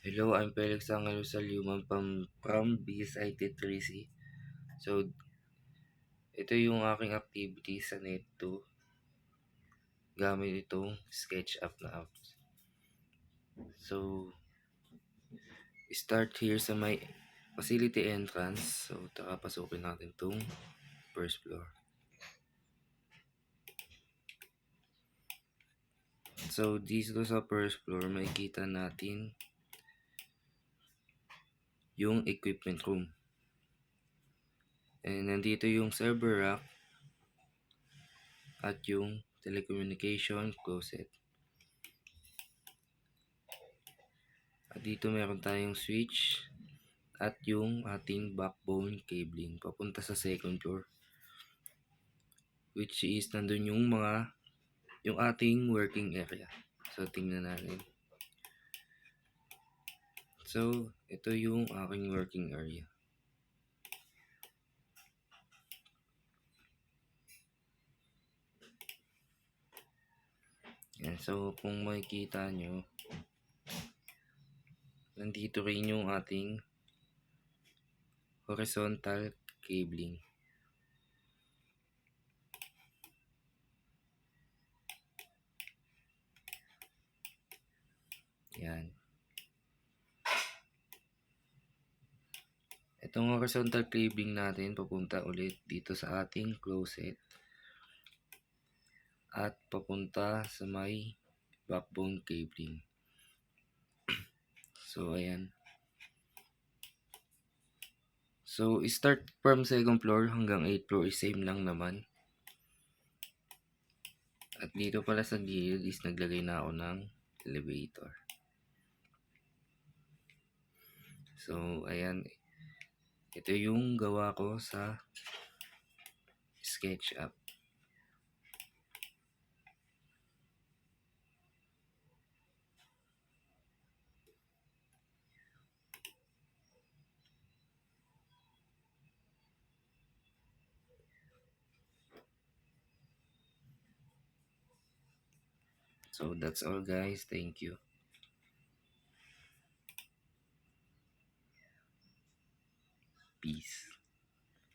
Hello, I'm Felix Angelo Salyuman from BSIT3C. So, ito yung aking activity sa Net2 gamit itong SketchUp na app. So, start here sa may facility entrance. So, pasukin natin itong first floor. So, dito sa first floor, makikita natin yung equipment room. And nandito yung server rack at yung telecommunication closet. At dito meron tayong switch at yung ating backbone cabling papunta sa second floor, which is nandun yung ating working area. So tingnan natin. So ito yung aking working area. Yan. So kung makikita nyo, nandito rin yung ating horizontal cabling. Yan. Itong horizontal cabling natin papunta ulit dito sa ating closet at papunta sa may backbone cabling. So ayan. So start from second floor hanggang 8th floor is same lang naman. At dito pala sa gilid is naglagay na ako ng elevator. So ayan. Ito yung gawa ko sa SketchUp. So that's all guys. Thank you.